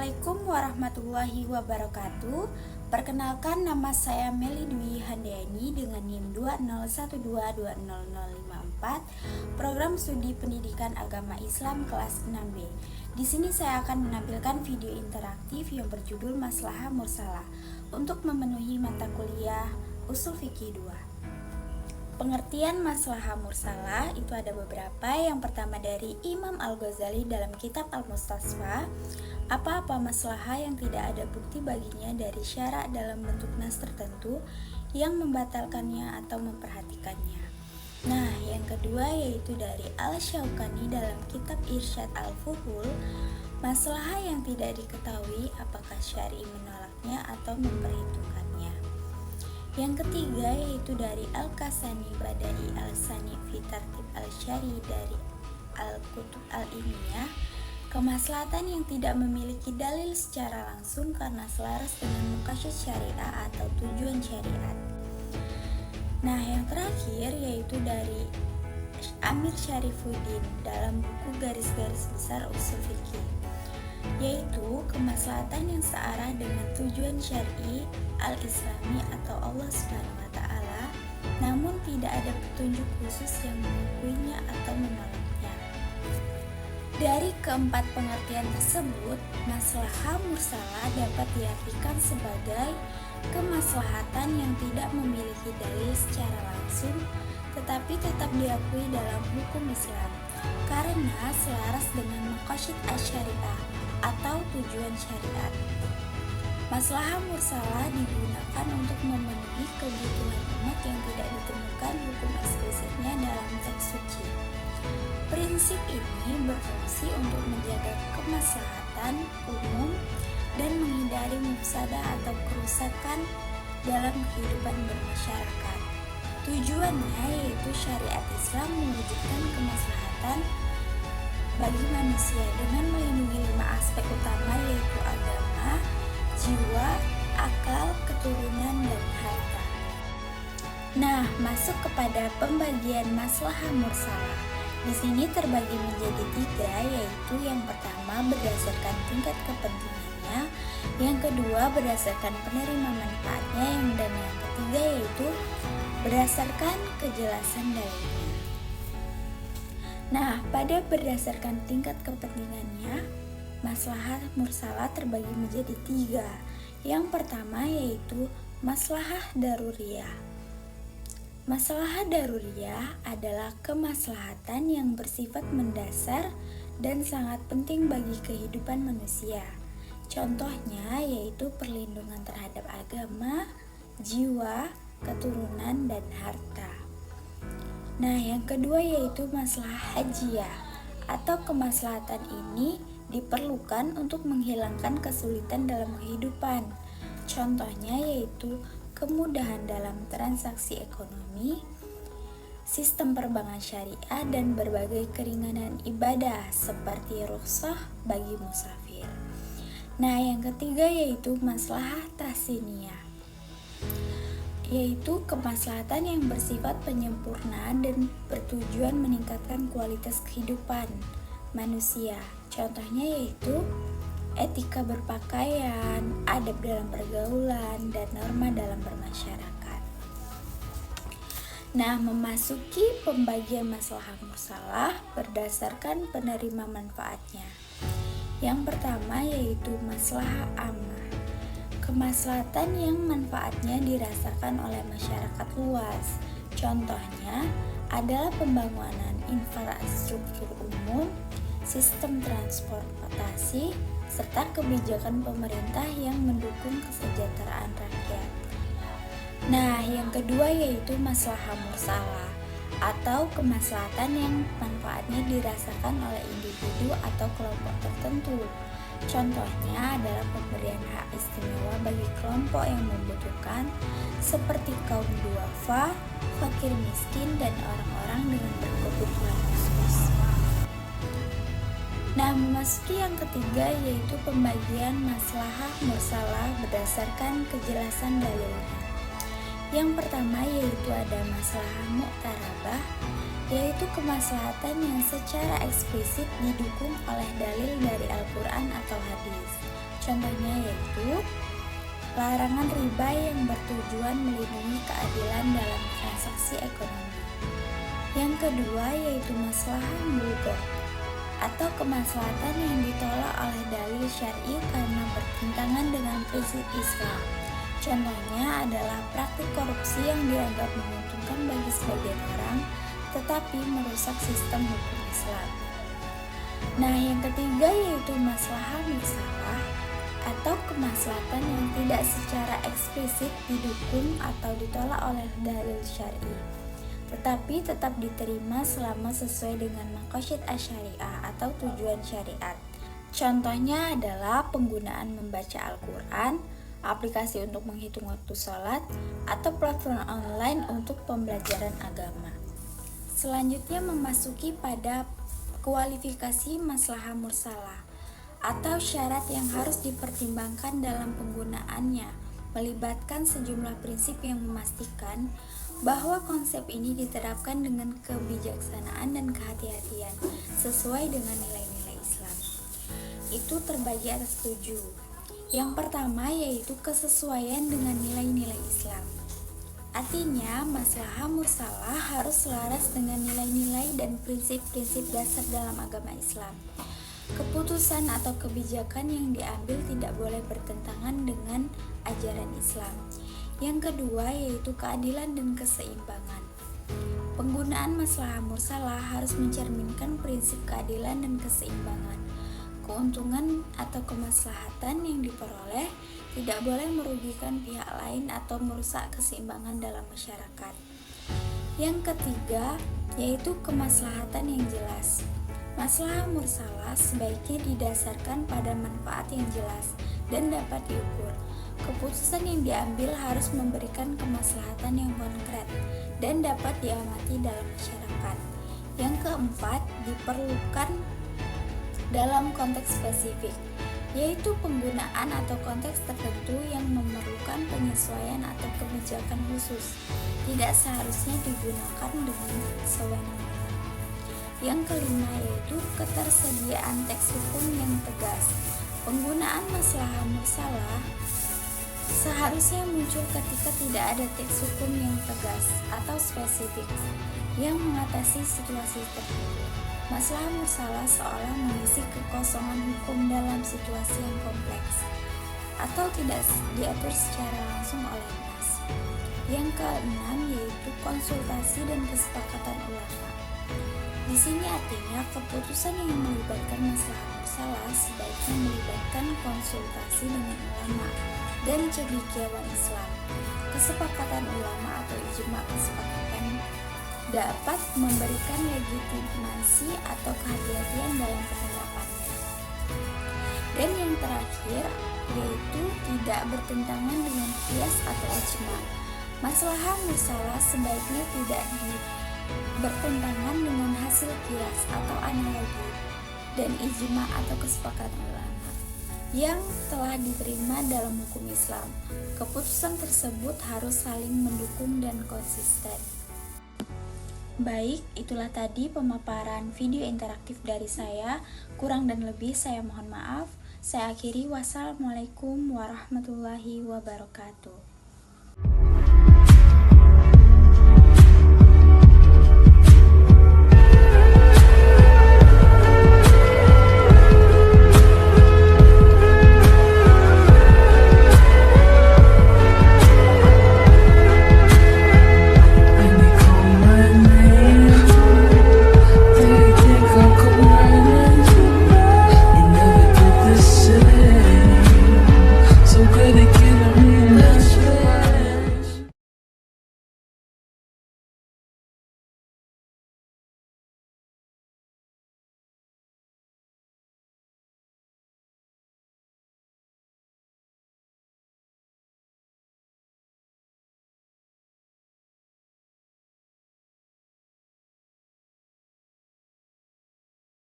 Assalamualaikum warahmatullahi wabarakatuh. Perkenalkan, nama saya Meli Dwi Handayani dengan NIM 201220054, Program Studi Pendidikan Agama Islam kelas 6B. Di sini saya akan menampilkan video interaktif yang berjudul Maslahah Mursalah untuk memenuhi mata kuliah Ushul Fiqih 2. Pengertian maslahah mursalah itu ada beberapa. Yang pertama dari Imam Al-Ghazali dalam kitab Al-Mustasfa, apa-apa maslahah yang tidak ada bukti baginya dari syarak dalam bentuk nas tertentu yang membatalkannya atau memperhatikannya. Nah, yang kedua yaitu dari Al-Syaukani dalam kitab Irsyad Al-Fuhul, maslahah yang tidak diketahui apakah syar'i menolaknya atau memperhitungkannya. Yang ketiga yaitu dari Al-Kasani Badai Al-Sani fi Tartib Al-Syari dari Al-Kutub Al-Ilmiyah, kemaslahatan yang tidak memiliki dalil secara langsung karena selaras dengan maqasid syariah atau tujuan syariat. Nah, yang terakhir yaitu dari Amir Syarifuddin dalam buku Garis-Garis Besar Ushul Fiqih, yaitu kemaslahatan yang searah dengan tujuan syar'i al-islami atau Allah Subhanahu wa Ta'ala, namun tidak ada petunjuk khusus yang mengakuinya atau menolaknya. Dari keempat pengertian tersebut, maslahah mursalah dapat diartikan sebagai kemaslahatan yang tidak memiliki dalil secara langsung tetapi tetap diakui dalam hukum Islam karena selaras dengan maqasid asy-syariah atau tujuan syariat. Maslahah mursalah digunakan untuk memenuhi kebutuhan umat yang tidak ditemukan hukum eksplisitnya dalam teks suci. Prinsip ini berfungsi untuk menjaga kemaslahatan umum dan menghindari mufsadah atau kerusakan dalam kehidupan bermasyarakat. Tujuannya yaitu syariat Islam mewujudkan kemaslahatan bagi manusia dengan melindungi 5 aspek utama yaitu agama, jiwa, akal, keturunan, dan harta. Nah, masuk kepada pembagian maslahah mursalah. Di sini terbagi menjadi 3, yaitu yang pertama berdasarkan tingkat kepentingannya, yang kedua berdasarkan penerima manfaatnya, dan yang ketiga yaitu berdasarkan kejelasan dalilnya. Nah, pada berdasarkan tingkat kepentingannya, maslahah mursalah terbagi menjadi 3. Yang pertama yaitu maslahah daruriyah. Maslahah daruriyah adalah kemaslahatan yang bersifat mendasar dan sangat penting bagi kehidupan manusia. Contohnya yaitu perlindungan terhadap agama, jiwa, keturunan, dan harta. Nah, yang kedua yaitu maslahah hajiyah, atau kemaslahatan ini diperlukan untuk menghilangkan kesulitan dalam kehidupan. Contohnya yaitu kemudahan dalam transaksi ekonomi, sistem perbankan syariah, dan berbagai keringanan ibadah seperti rukhsah bagi musafir. Nah, yang ketiga yaitu maslahah tahsiniyah, yaitu kemaslahatan yang bersifat penyempurnaan dan bertujuan meningkatkan kualitas kehidupan manusia. Contohnya yaitu etika berpakaian, adab dalam pergaulan, dan norma dalam bermasyarakat. Nah, memasuki pembagian maslahah mursalah berdasarkan penerima manfaatnya. Yang pertama yaitu maslahah ammah, kemaslahatan yang manfaatnya dirasakan oleh masyarakat luas. Contohnya adalah pembangunan infrastruktur umum, sistem transportasi, serta kebijakan pemerintah yang mendukung kesejahteraan rakyat. Nah, yang kedua yaitu maslahah mursalah atau kemaslahatan yang manfaatnya dirasakan oleh individu atau kelompok tertentu. Contohnya adalah pemberian hak istimewa bagi kelompok yang membutuhkan seperti kaum duafa, fakir miskin, dan orang-orang dengan berkebutuhan khusus. Nah, memasuki yang ketiga yaitu pembagian maslahah mursalah berdasarkan kejelasan dalilnya. Yang pertama yaitu ada maslahah mu'tarabah, yaitu kemaslahatan yang secara eksplisit didukung oleh dalil dari Al-Quran atau hadis. Contohnya yaitu larangan riba yang bertujuan melindungi keadilan dalam transaksi ekonomi. Yang kedua yaitu maslahah mulghah atau kemaslahatan yang ditolak oleh dalil syar'i karena bertentangan dengan prinsip Islam. Contohnya adalah praktik korupsi yang dianggap menguntungkan bagi sebagian orang tetapi merusak sistem hukum Islam. Nah, yang ketiga yaitu maslahah mursalah atau kemaslahatan yang tidak secara eksplisit didukung atau ditolak oleh dalil syar'i, tetapi tetap diterima selama sesuai dengan maqasid asy-syariah atau tujuan syariat. Contohnya adalah penggunaan membaca Al-Quran, aplikasi untuk menghitung waktu sholat, atau platform online untuk pembelajaran agama. Selanjutnya memasuki pada kualifikasi maslahah mursalah atau syarat yang harus dipertimbangkan dalam penggunaannya, melibatkan sejumlah prinsip yang memastikan bahwa konsep ini diterapkan dengan kebijaksanaan dan kehati-hatian sesuai dengan nilai-nilai Islam. Itu terbagi atas 7. Yang pertama yaitu kesesuaian dengan nilai-nilai Islam. Artinya, maslahah mursalah harus selaras dengan nilai-nilai dan prinsip-prinsip dasar dalam agama Islam. Keputusan atau kebijakan yang diambil tidak boleh bertentangan dengan ajaran Islam. Yang kedua yaitu keadilan dan keseimbangan. Penggunaan maslahah mursalah harus mencerminkan prinsip keadilan dan keseimbangan. Keuntungan atau kemaslahatan yang diperoleh tidak boleh merugikan pihak lain atau merusak keseimbangan dalam masyarakat. Yang ketiga yaitu kemaslahatan yang jelas. Maslahah mursalah sebaiknya didasarkan pada manfaat yang jelas dan dapat diukur. Keputusan yang diambil harus memberikan kemaslahatan yang konkret dan dapat diamati dalam masyarakat. Yang keempat, diperlukan dalam konteks spesifik, yaitu penggunaan atau konteks tertentu yang memerlukan penyesuaian atau kebijakan khusus, tidak seharusnya digunakan dengan sewenang-wenang. Yang kelima yaitu ketersediaan teks hukum yang tegas. Penggunaan maslahah mursalah seharusnya muncul ketika tidak ada teks hukum yang tegas atau spesifik yang mengatasi situasi tertentu. Maslahah mursalah seolah mengisi kekosongan hukum dalam situasi yang kompleks atau tidak diatur secara langsung oleh nas. Yang keenam yaitu konsultasi dan kesepakatan ulama. Di sini artinya keputusan yang melibatkan maslahah mursalah sebaiknya melibatkan konsultasi dengan ulama dan cendekiawan Islam. Kesepakatan ulama atau ijma kesepakatan dapat memberikan legitimasi atau kehati-hatian dalam penerapannya. Dan yang terakhir yaitu tidak bertentangan dengan qiyas atau ijma. Maslahah mursalah sebaiknya tidak bertentangan dengan hasil qiyas atau analogi dan ijma atau kesepakatan ulama yang telah diterima dalam hukum Islam. Keputusan tersebut harus saling mendukung dan konsisten. Baik, itulah tadi pemaparan video interaktif dari saya. Kurang dan lebih saya mohon maaf. Saya akhiri, wassalamualaikum warahmatullahi wabarakatuh.